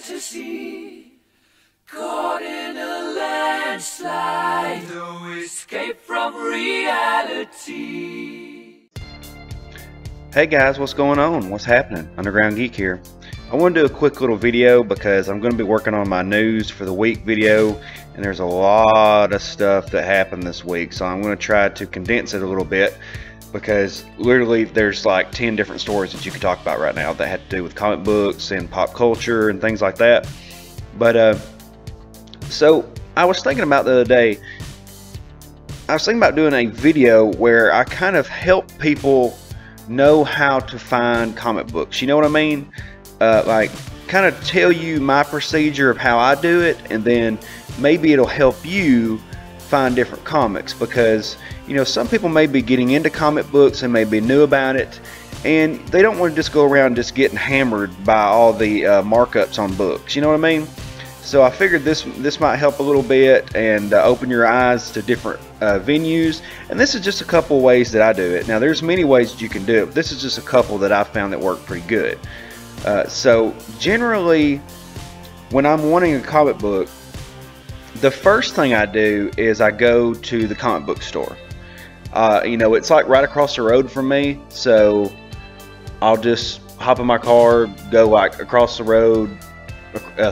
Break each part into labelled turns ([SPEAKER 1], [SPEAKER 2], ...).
[SPEAKER 1] fantasy, caught in a landslide, no escape from reality.
[SPEAKER 2] Hey guys, what's going on? What's happening? Underground Geek here. I want to do a quick little video because I'm going to be working on my news for the week video, and there's a lot of stuff that happened this week, so I'm going to try to condense it a little bit because literally there's like 10 different stories that you could talk about right now that had to do with comic books and pop culture and things like that. But so I was thinking about the other day, I was thinking about doing a video where I kind of help people know how to find comic books. You know what I mean? Like kind of tell you my procedure of how I do it, and then maybe it'll help you find different comics, because you know, some people may be getting into comic books and may be new about it, and they don't want to just go around just getting hammered by all the markups on books. You know what I mean? So I figured this might help a little bit and open your eyes to different venues. And this is just a couple ways that I do it. Now there's many ways that you can do it, but this is just a couple that I found that work pretty good. So generally, when I'm wanting a comic book, the first thing I do is I go to the comic book store. You know, it's like right across the road from me, so I'll just hop in my car, go like across the road,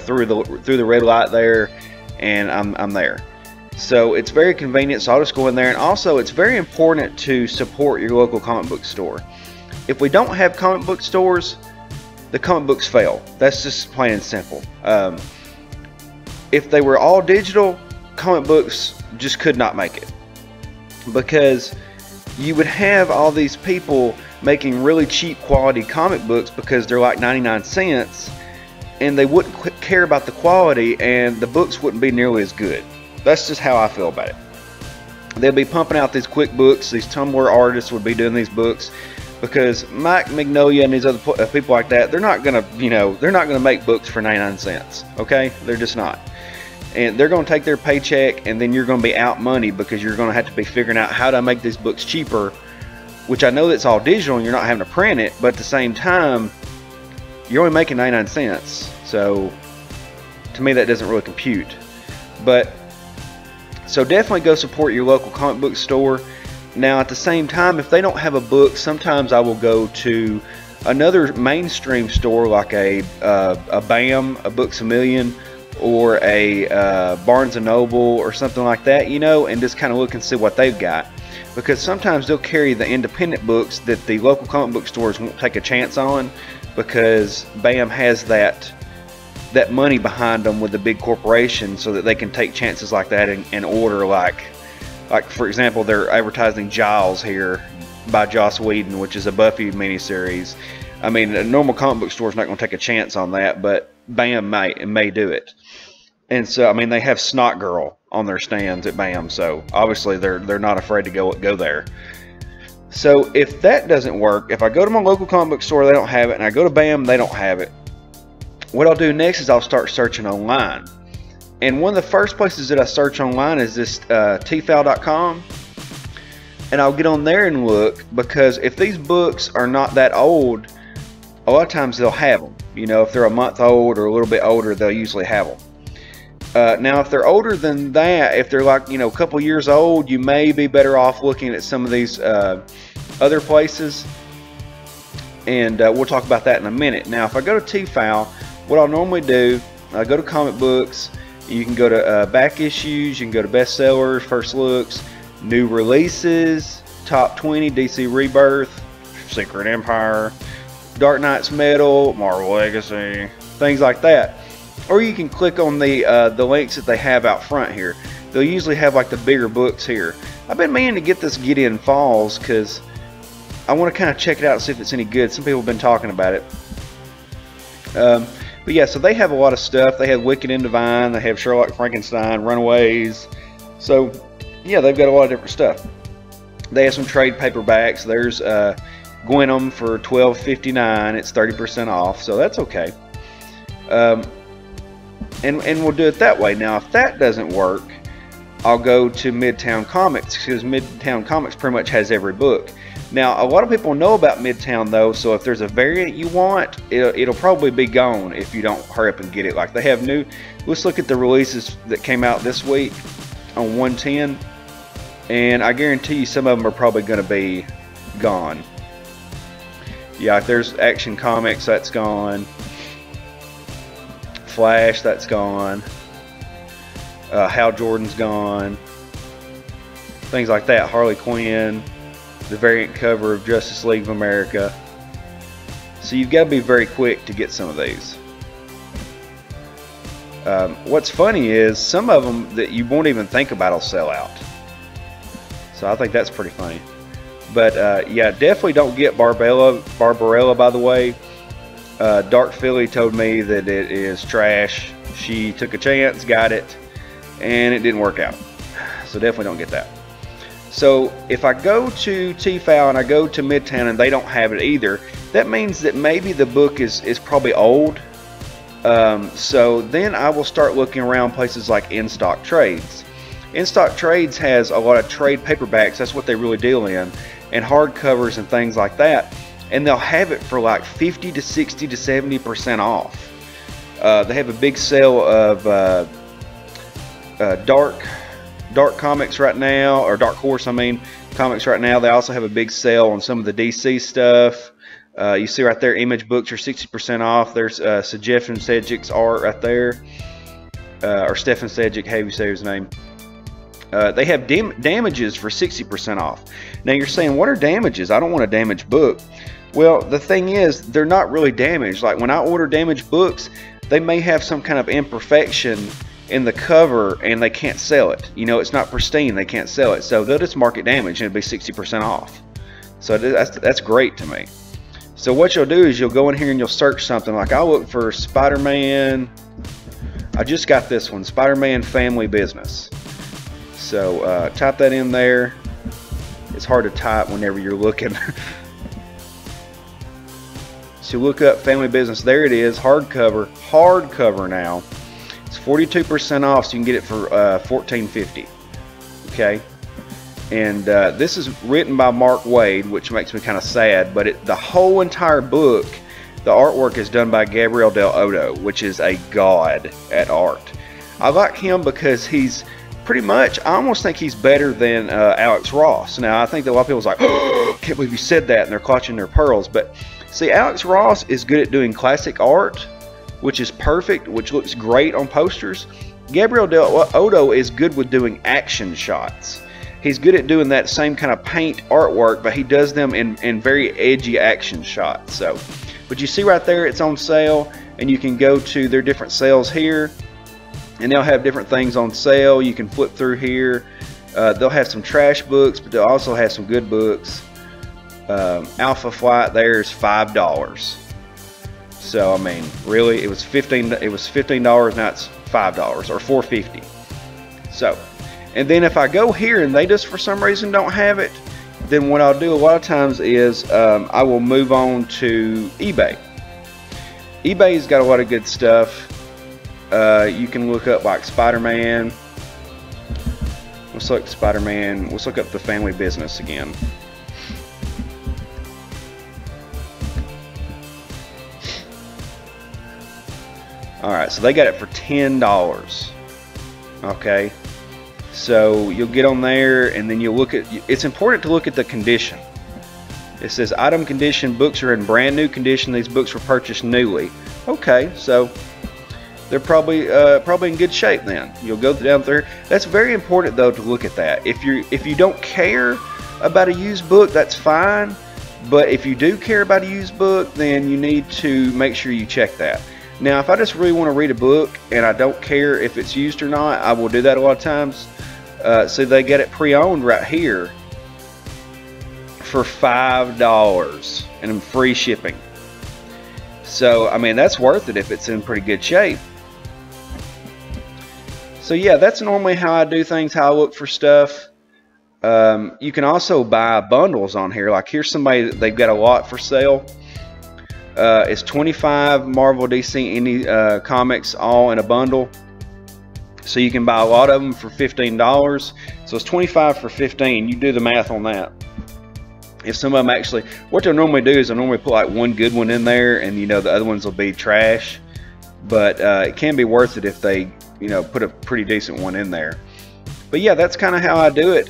[SPEAKER 2] through the red light there, and I'm there. So it's very convenient, so I'll just go in there. And also, it's very important to support your local comic book store. If we don't have comic book stores, the comic books fail. That's just plain and simple. If they were all digital, comic books just could not make it, because you would have all these people making really cheap quality comic books because they're like 99 cents, and they wouldn't care about the quality, and the books wouldn't be nearly as good. That's just how I feel about it. They'll be pumping out these quick books. These Tumblr artists would be doing these books because Mike Mignola and these other people like that, they're not gonna, you know, they're not gonna make books for 99 cents. Okay, they're just not. And they're going to take their paycheck, and then you're going to be out money because you're going to have to be figuring out how to make these books cheaper, which I know that's all digital and you're not having to print it, but at the same time, you're only making 99 cents. So to me, that doesn't really compute. But so definitely go support your local comic book store. Now at the same time, if they don't have a book, sometimes I will go to another mainstream store like a BAM, a Books A Million, or a Barnes & Noble or something like that, you know, and just kind of look and see what they've got, because sometimes they'll carry the independent books that the local comic book stores won't take a chance on, because BAM has that money behind them with the big corporation, so that they can take chances like that and order like for example, they're advertising Giles here by Joss Whedon, which is a Buffy miniseries. I mean, a normal comic book store is not going to take a chance on that, but BAM may do it. And so, I mean, they have Snot Girl on their stands at BAM, so obviously they're not afraid to go there. So if that doesn't work, if I go to my local comic book store, they don't have it, and I go to BAM, they don't have it, what I'll do next is I'll start searching online. And one of the first places that I search online is this tfal.com, and I'll get on there and look, because if these books are not that old, a lot of times they'll have them. You know, if they're a month old or a little bit older, they'll usually have them. Now, if they're older than that, if they're like, you know, a couple years old, you may be better off looking at some of these other places. And we'll talk about that in a minute. Now, if I go to TFAL, what I'll normally do, I go to comic books. You can go to back issues, you can go to bestsellers, first looks, new releases, top 20, DC Rebirth, Secret Empire, Dark Knight's Metal, Marvel Legacy, things like that. Or you can click on the links that they have out front here. They'll usually have like the bigger books here. I've been meaning to get this Gideon Falls because I want to kind of check it out and see if it's any good. Some people have been talking about it. But yeah, so they have a lot of stuff. They have Wicked and Divine. They have Sherlock Frankenstein, Runaways. So yeah, they've got a lot of different stuff. They have some trade paperbacks. There's Gwenum for $12.59. It's 30% off, so that's okay. And we'll do it that way. Now, if that doesn't work, I'll go to Midtown Comics, because Midtown Comics pretty much has every book. Now, a lot of people know about Midtown though, so if there's a variant you want, it'll probably be gone if you don't hurry up and get it. Like they have new, let's look at the releases that came out this week on 110, and I guarantee you some of them are probably going to be gone. Yeah, if there's Action Comics, that's gone. Flash, that's gone. Hal Jordan's gone. Things like that. Harley Quinn, the variant cover of Justice League of America. So you've got to be very quick to get some of these. What's funny is some of them that you won't even think about will sell out. So I think that's pretty funny. But yeah, definitely don't get Barbarella, by the way. Dark Philly told me that it is trash. She took a chance, got it, and it didn't work out. So definitely don't get that. So if I go to TFAL and I go to Midtown and they don't have it either, that means that maybe the book is probably old. So then I will start looking around places like Stocktrades. Stocktrades has a lot of trade paperbacks, that's what they really deal in, and hardcovers and things like that. And they'll have it for like 50 to 60 to 70% off. They have a big sale of Dark Comics right now, or Dark Horse, I mean, comics right now. They also have a big sale on some of the DC stuff. You see right there, Image books are 60% off. There's Stefan Sedgwick's art right there, or Stefan Sedgwick, how you say his name. They have damages for 60% off. Now you're saying, what are damages? I don't want a damaged book. Well, the thing is, they're not really damaged. Like when I order damaged books, they may have some kind of imperfection in the cover and they can't sell it. You know, it's not pristine, they can't sell it. So they'll just mark it damaged and it'll be 60% off. So that's great to me. So what you'll do is you'll go in here and you'll search something. Like I'll look for Spider-Man. I just got this one, Spider-Man Family Business. So type that in there. It's hard to type whenever you're looking. So look up Family Business. There it is, hardcover now. It's 42% off, so you can get it for $14.50. Okay, and this is written by Mark Waid, which makes me kind of sad. But the whole entire book, the artwork is done by Gabriel Del Otto, which is a god at art. I like him because he's pretty much, I almost think he's better than Alex Ross. Now, I think that a lot of people's like, oh, can't believe you said that, and they're clutching their pearls. But see, Alex Ross is good at doing classic art, which is perfect, which looks great on posters. Gabriel Del Otto is good with doing action shots. He's good at doing that same kind of paint artwork, but he does them in very edgy action shots. So, but you see right there, it's on sale, and you can go to their different sales here, and they'll have different things on sale. You can flip through here. They'll have some trash books, but they'll also have some good books. Alpha Flight there is $5. So I mean, really, it was $15. It was $15. Now it's $5 or $4.50. So, and then if I go here and they just for some reason don't have it, then what I'll do a lot of times is I will move on to eBay. eBay's got a lot of good stuff. You can look up like Spider-Man. Let's look Spider-Man. Let's look up the Family Business again. Alright, so they got it for $10. Okay, so you'll get on there and then you'll look at, it's important to look at the condition. It says item condition, books are in brand new condition, these books were purchased newly. Okay, so they're probably in good shape then. You'll go down there. That's very important though to look at that. If you don't care about a used book, that's fine. But if you do care about a used book, then you need to make sure you check that. Now, if I just really want to read a book and I don't care if it's used or not, I will do that a lot of times. So they get it pre-owned right here for $5 and free shipping. So, I mean, that's worth it if it's in pretty good shape. So, yeah, that's normally how I do things, how I look for stuff. You can also buy bundles on here. Like, here's somebody, they've got a lot for sale. It's 25 Marvel, DC, Indie comics all in a bundle. So you can buy a lot of them for $15. So it's 25 for $15. You do the math on that. if some of them actually, what they'll normally do is they'll normally put like one good one in there, and you know the other ones will be trash. But it can be worth it if they, you know, put a pretty decent one in there. But yeah, that's kind of how I do it.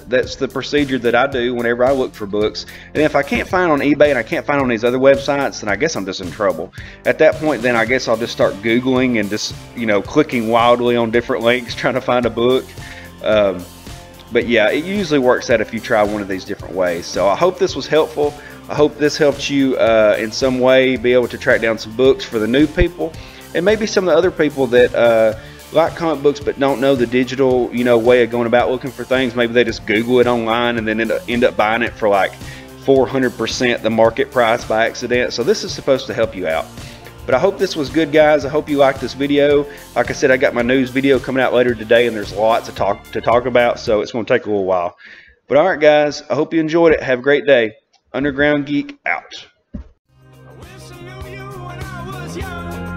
[SPEAKER 2] That's the procedure that I do whenever I look for books. And if I can't find on eBay and I can't find on these other websites, then I guess I'm just in trouble. At that point, then I guess I'll just start Googling and just, you know, clicking wildly on different links trying to find a book. But yeah, it usually works out if you try one of these different ways. So I hope this was helpful. I hope this helped you in some way be able to track down some books for the new people, and maybe some of the other people that like comic books but don't know the digital, you know, way of going about looking for things. Maybe they just Google it online and then end up buying it for like 400% the market price by accident. So this is supposed to help you out. But I hope this was good, guys. I hope you liked this video. Like I said, I got my news video coming out later today, and there's lots to talk about, so it's going to take a little while. But all right, guys, I hope you enjoyed it. Have a great day. Underground Geek out.
[SPEAKER 3] I wish I knew you when I was young.